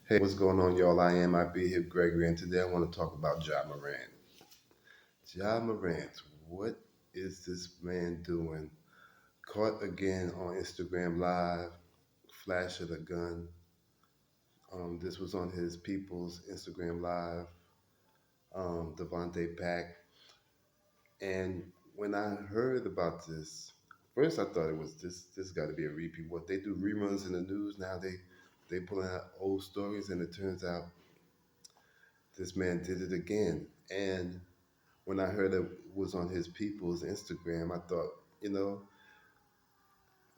Hey, what's going on, y'all? I am IB here, Gregory, and today I want to talk about Ja Morant. Ja Morant, what is this man doing? Caught again on Instagram Live, flash of the gun. This was on his people's Instagram Live, Devontae Pack. And when I heard about this, first I thought it was this got to be a repeat. What they do reruns in the news now, they pulling out old stories, and it turns out this man did it again. And when I heard it was on his people's Instagram, I thought, you know,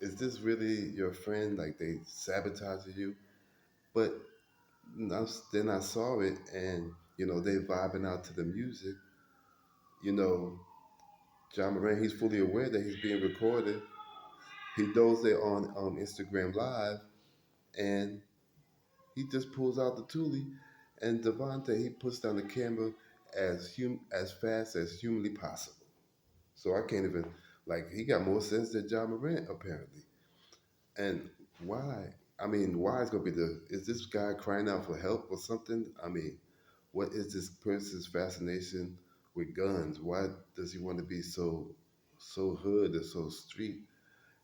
is this really your friend? Like they sabotaging you? But then I saw it, and they vibing out to the music. You know, John Moran, he's fully aware that he's being recorded. He knows they're on Instagram Live, and he just pulls out the toolie, and Devontae he puts down the camera as fast as humanly possible. So I can't even like he got more sense than John Morant apparently. And why? I mean, why is gonna be is this guy crying out for help or something? I mean, what is this person's fascination with guns? Why does he want to be so hood or so street?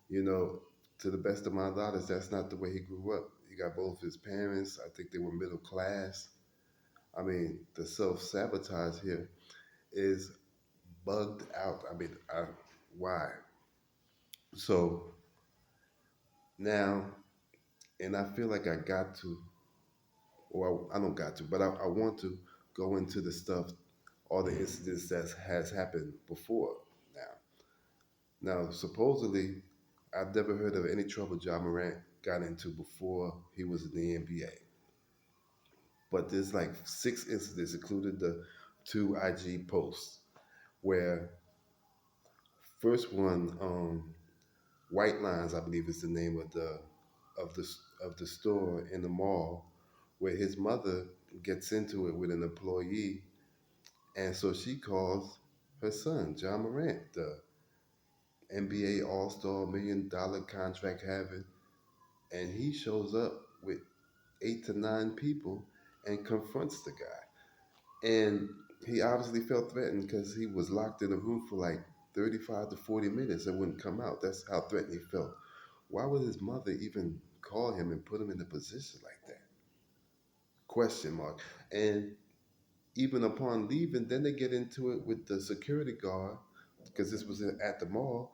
You know, to the best of my knowledge, that's not the way he grew up. He got both his parents. I think they were middle class. I mean, the self sabotage here is bugged out. Why? So now, and I feel like I got to, or I don't got to, but I want to go into the stuff, all the incidents that has happened before. Now, supposedly, I've never heard of any trouble John Morant got into before he was in the NBA. But there's like six incidents, including the two IG posts, where first one, White Lines, I believe is the name of of the of the store in the mall, where his mother gets into it with an employee, and so she calls her son, John Morant, the NBA All Star $1 million contract having, and he shows up with 8 to 9 people and confronts the guy. And he obviously felt threatened because he was locked in a room for like 35 to 40 minutes and wouldn't come out. That's how threatened he felt. Why would his mother even call him and put him in a position like that? Question mark. And even upon leaving, then they get into it with the security guard because this was at the mall,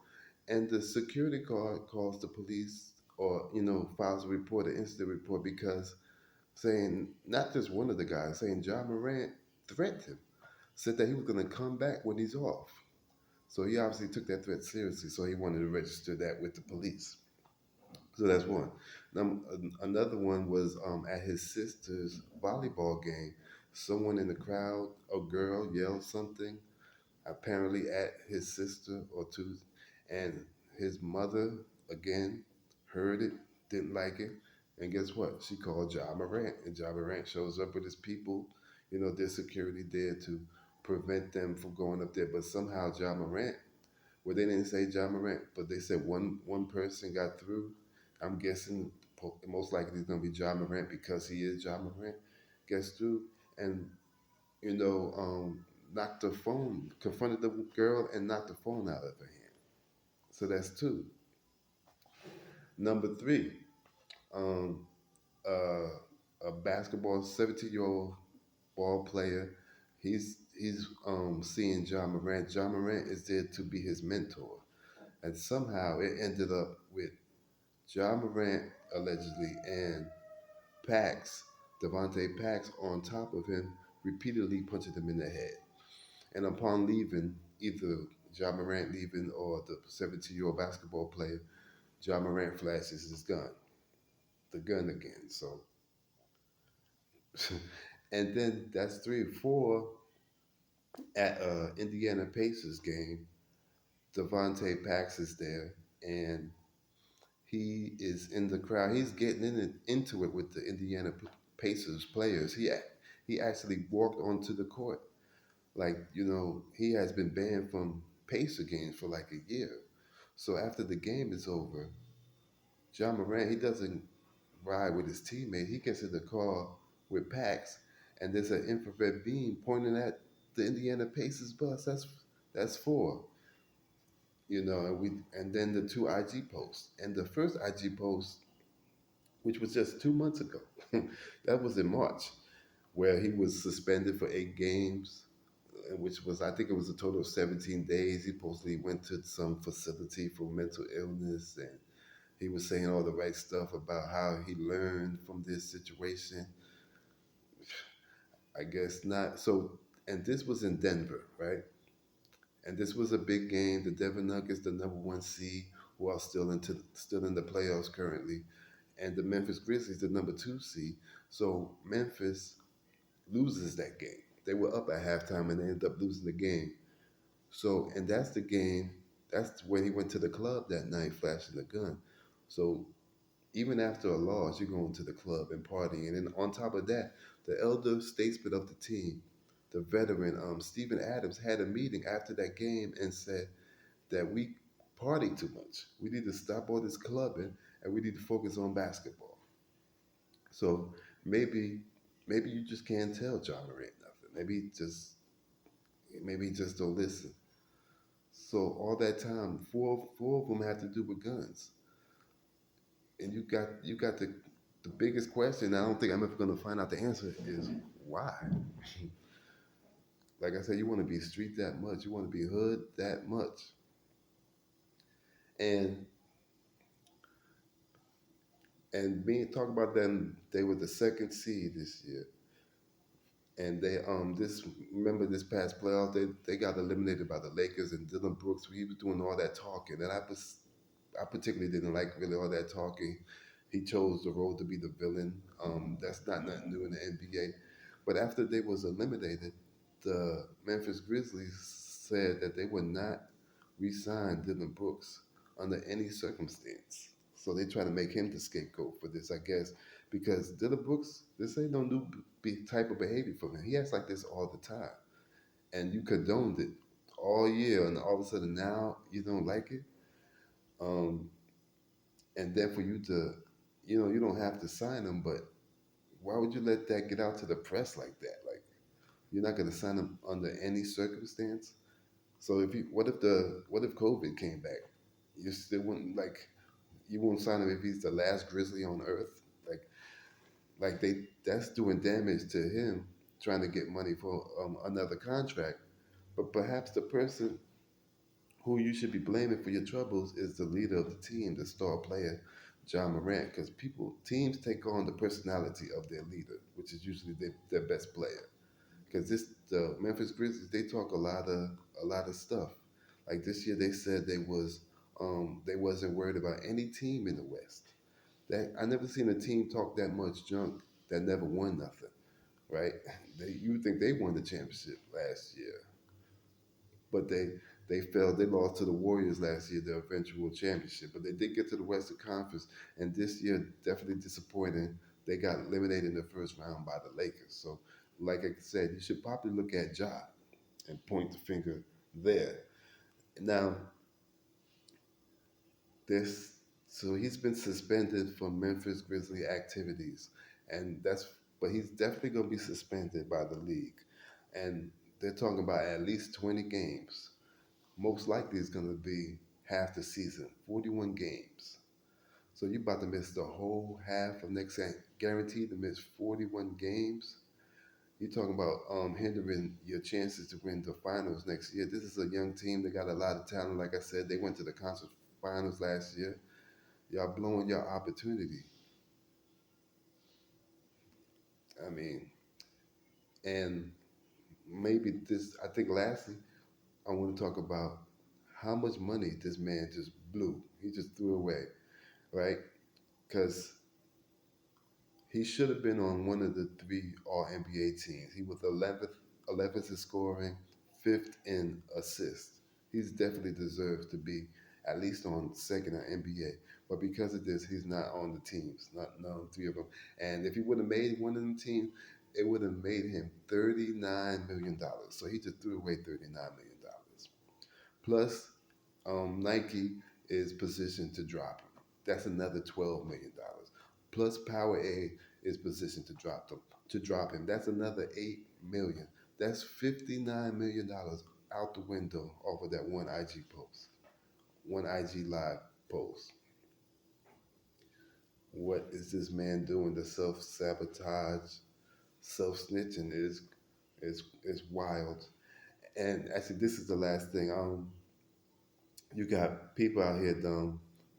and the security guard calls the police or files a report, an incident report, because saying not just one of the guys saying John Morant threatened him, said that he was going to come back when he's off. So he obviously took that threat seriously. So he wanted to register that with the police. So that's one. Another one was at his sister's volleyball game. Someone in the crowd, a girl, yelled something, apparently at his sister or two, and his mother, again, heard it, didn't like it, and guess what? She called Ja Morant, and Ja Morant shows up with his people, their security there to prevent them from going up there. But somehow Ja Morant, well, they didn't say Ja Morant, but they said one person got through. I'm guessing most likely it's gonna be Ja Morant because he is Ja Morant. Gets through and you know knocked the phone, confronted the girl and knocked the phone out of her hand. So that's two. Number three, um, uh, a 17-year-old ball player. He's seeing John Morant. John Morant is there to be his mentor, and somehow it ended up with John Morant allegedly and Pax, Devontae Pax, on top of him, repeatedly punching him in the head. And upon leaving, either John Morant leaving or the 17-year-old basketball player, John Morant flashes his gun, the gun again. So, and then that's three. Four, at Indiana Pacers game, Devontae Pax is there, and he is in the crowd. He's getting into it with the Indiana Pacers players. He actually walked onto the court. Like, he has been banned from Pacer games for like a year. So after the game is over, John Morant, he doesn't ride with his teammate. He gets in the car with Pax, and there's an infrared beam pointing at the Indiana Pacers bus. That's four, and then the two IG posts. And the first IG post, which was just 2 months ago, that was in March, where he was suspended for 8 games, which was, I think it was a total of 17 days. He supposedly went to some facility for mental illness, and he was saying all the right stuff about how he learned from this situation. I guess not. So, and this was in Denver, right? And this was a big game. The Denver Nuggets, the number one seed, who are still in the playoffs currently, and the Memphis Grizzlies, the number two seed. So Memphis loses that game. They were up at halftime and they ended up losing the game. So, and that's the game. That's when he went to the club that night, flashing the gun. So even after a loss, you're going to the club and partying. And then on top of that, the elder statesman of the team, the veteran, Steven Adams, had a meeting after that game and said that we party too much. We need to stop all this clubbing and we need to focus on basketball. So maybe, maybe you just can't tell John Morant nothing. Maybe he just don't listen. So all that time, four of them had to do with guns, and you got the biggest question. I don't think I'm ever gonna find out the answer is why. Like I said, you want to be street that much, you want to be hood that much, and being talk about them, they were the second seed this year, and they this remember this past playoff they got eliminated by the Lakers and Dylan Brooks. He was doing all that talking, and I particularly didn't like really all that talking. He chose the role to be the villain. That's not nothing new in the NBA. But after they was eliminated, the Memphis Grizzlies said that they would not re-sign Dylan Brooks under any circumstance. So they try to make him the scapegoat for this, I guess, because Dylan Brooks, this ain't no new type of behavior for him. He acts like this all the time, and you condoned it all year, and all of a sudden now you don't like it. Um, and then for you to, you don't have to sign him, but why would you let that get out to the press like that? Like you're not going to sign him under any circumstance. So what if COVID came back? You still wouldn't you won't sign him if he's the last Grizzly on earth. Like that's doing damage to him trying to get money for another contract. But perhaps the person who you should be blaming for your troubles is the leader of the team, the star player, Ja Morant, because teams take on the personality of their leader, which is usually their best player. Because the Memphis Grizzlies, they talk a lot of stuff. Like this year, they said they wasn't worried about any team in the West. That I never seen a team talk that much junk that never won nothing, right? You would think they won the championship last year, but they fell. They lost to the Warriors last year, the eventual championship. But they did get to the Western Conference, and this year definitely disappointing. They got eliminated in the first round by the Lakers. So, like I said, you should probably look at Ja and point the finger there. Now, this so he's been suspended from Memphis Grizzly activities, and but he's definitely going to be suspended by the league, and they're talking about at least 20 games. Most likely it's going to be half the season, 41 games. So you're about to miss the whole half of next season, guaranteed to miss 41 games. You're talking about hindering your chances to win the finals next year. This is a young team. They got a lot of talent. Like I said, they went to the conference finals last year. Y'all blowing your opportunity. I mean, and maybe this, I think lastly, I want to talk about how much money this man just blew. He just threw away, right? Because he should have been on one of the three All NBA teams. He was 11th in scoring, fifth in assists. He's definitely deserves to be at least on second in NBA. But because of this, he's not on the teams, not on three of them. And if he would have made one of them teams, it would have made him $39 million. So he just threw away $39 million. Plus, Nike is positioned to drop him. That's another $12 million. plus Power A is positioned to drop him. That's another 8 million. That's $59 million out the window off of that one IG post, one IG live post. What is this man doing? The self sabotage, self snitching is wild. And actually, this is the last thing. You got people out here,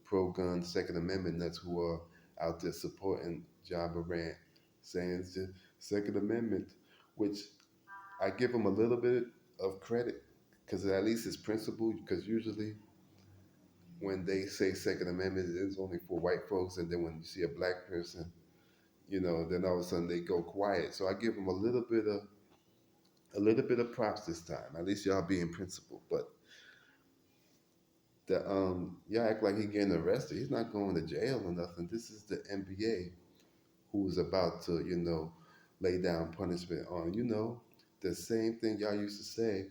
pro gun, Second Amendment nuts who are out there supporting Ja Morant, saying it's the Second Amendment, which I give him a little bit of credit because at least it's principled. Because usually when they say Second Amendment, it's only for white folks, and then when you see a black person, then all of a sudden they go quiet. So I give him a little bit of props this time. At least y'all being principled, but y'all act like he getting arrested. He's not going to jail or nothing. This is the NBA who's about to, lay down punishment on, the same thing y'all used to say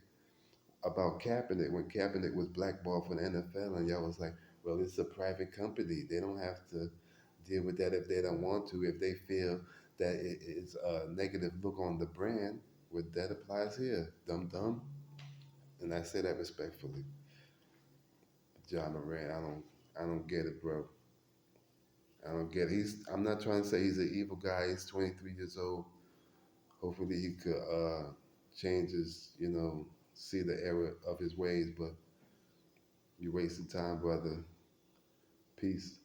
about Kaepernick when Kaepernick was blackballed from the NFL, and y'all was like, well, it's a private company. They don't have to deal with that if they don't want to. If they feel that it is a negative look on the brand, what that applies here, dum dum. And I say that respectfully. John Moran, I don't get it, bro. I don't get it. I'm not trying to say he's an evil guy. He's 23 years old. Hopefully he could change his, see the error of his ways. But you wasted time, brother. Peace.